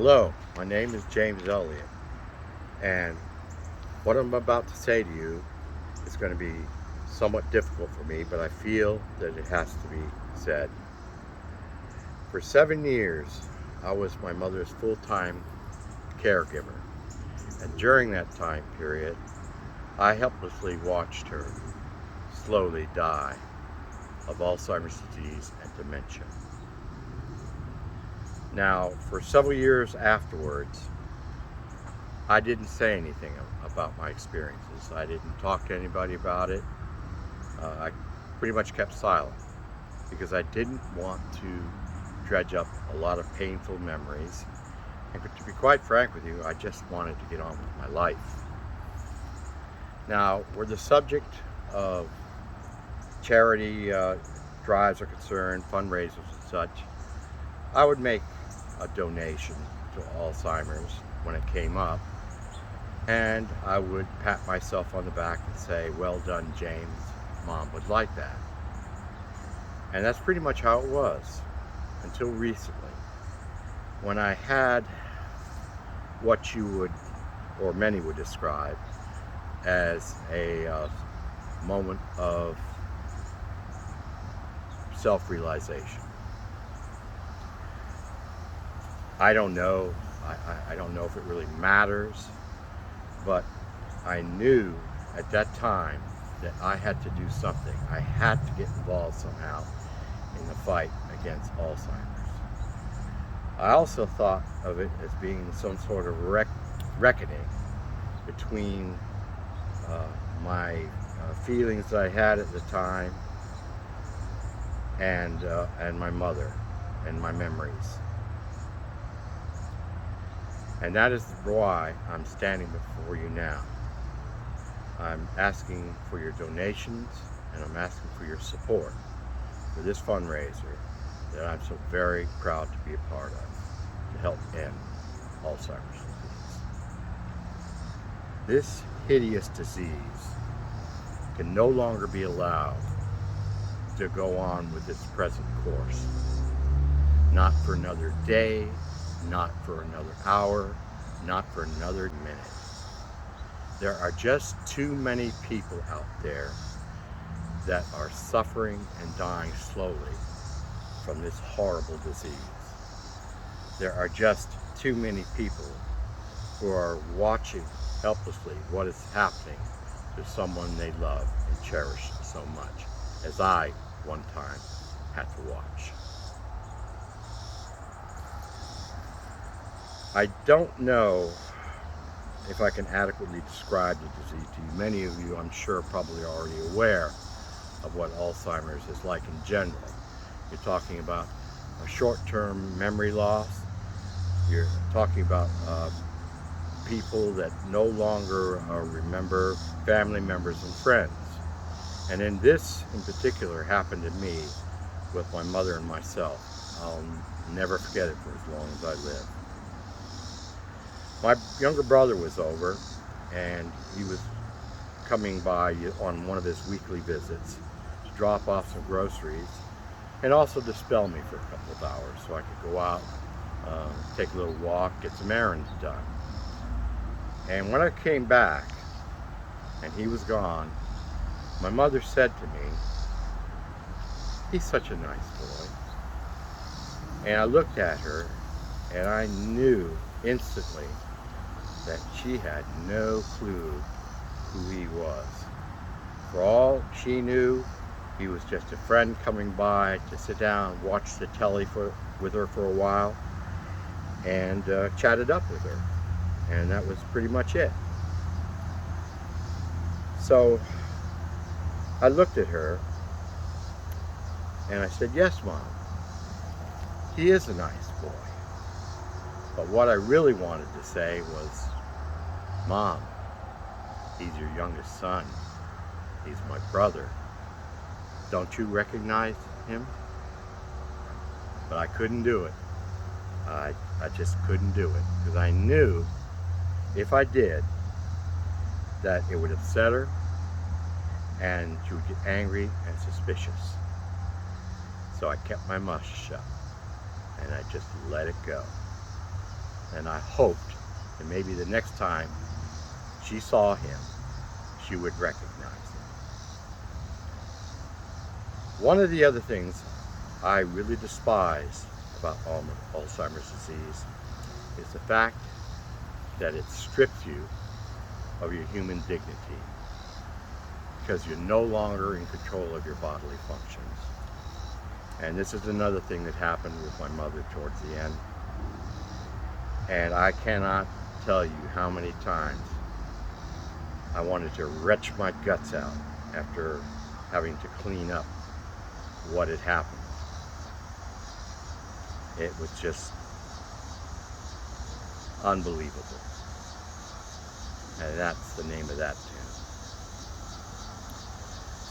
Hello, my name is James Elliott, and what I'm about to say to you is going to be somewhat difficult for me, but I feel that it has to be said. For 7 years, I was my mother's full-time caregiver, and during that time period, I helplessly watched her slowly die of Alzheimer's disease and dementia. Now, for several years afterwards, I didn't say anything about my experiences. I didn't talk to anybody about it. I pretty much kept silent because I didn't want to dredge up a lot of painful memories. And to be quite frank with you, I just wanted to get on with my life. Now, where the subject of charity drives are concerned, fundraisers and such, I would make a donation to Alzheimer's when it came up, and I would pat myself on the back and say, well done, James, Mom would like that. And that's pretty much how it was until recently, when I had what you would, or many would describe as a moment of self-realization. I don't know. I don't know if it really matters, but I knew at that time that I had to do something. I had to get involved somehow in the fight against Alzheimer's. I also thought of it as being some sort of reckoning between my feelings that I had at the time and my mother and my memories. And that is why I'm standing before you now. I'm asking for your donations, and I'm asking for your support for this fundraiser that I'm so very proud to be a part of to help end Alzheimer's disease. This hideous disease can no longer be allowed to go on with its present course. Not for another day, not for another hour, not for another minute. There are just too many people out there that are suffering and dying slowly from this horrible disease. There are just too many people who are watching helplessly what is happening to someone they love and cherish so much, as I one time had to watch. I don't know if I can adequately describe the disease to you. Many of you, I'm sure, probably are already aware of what Alzheimer's is like in general. You're talking about a short-term memory loss. You're talking about people that no longer remember family members and friends. And in this, in particular, happened to me with my mother and myself. I'll never forget it for as long as I live. My younger brother was over, and he was coming by on one of his weekly visits to drop off some groceries and also to spell me for a couple of hours so I could go out, take a little walk, get some errands done. And when I came back and he was gone, my mother said to me, "He's such a nice boy." And I looked at her and I knew instantly that she had no clue who he was. For all she knew, he was just a friend coming by to sit down, watch the telly with her for a while, and chat it up with her. And that was pretty much it. So I looked at her and I said, "Yes, Mom, he is a nice boy." But what I really wanted to say was, "Mom, he's your youngest son. He's my brother. Don't you recognize him?" But I couldn't do it. I just couldn't do it because I knew if I did that it would upset her and she would get angry and suspicious. So I kept my mouth shut and I just let it go. And I hoped that maybe the next time she saw him, she would recognize him. One of the other things I really despise about Alzheimer's disease is the fact that it strips you of your human dignity because you're no longer in control of your bodily functions. And this is another thing that happened with my mother towards the end. And I cannot tell you how many times I wanted to retch my guts out after having to clean up what had happened. It was just unbelievable. And that's the name of that tune.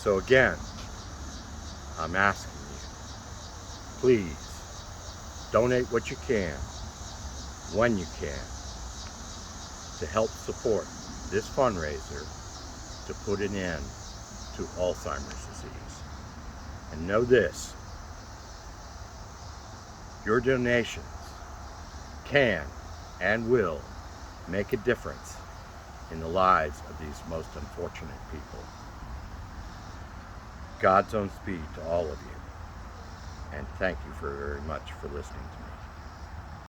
So again, I'm asking you, please donate what you can, when you can, to help support this fundraiser to put an end to Alzheimer's disease. And know this, your donations can and will make a difference in the lives of these most unfortunate people. God's own speed to all of you, and thank you very much for listening to me.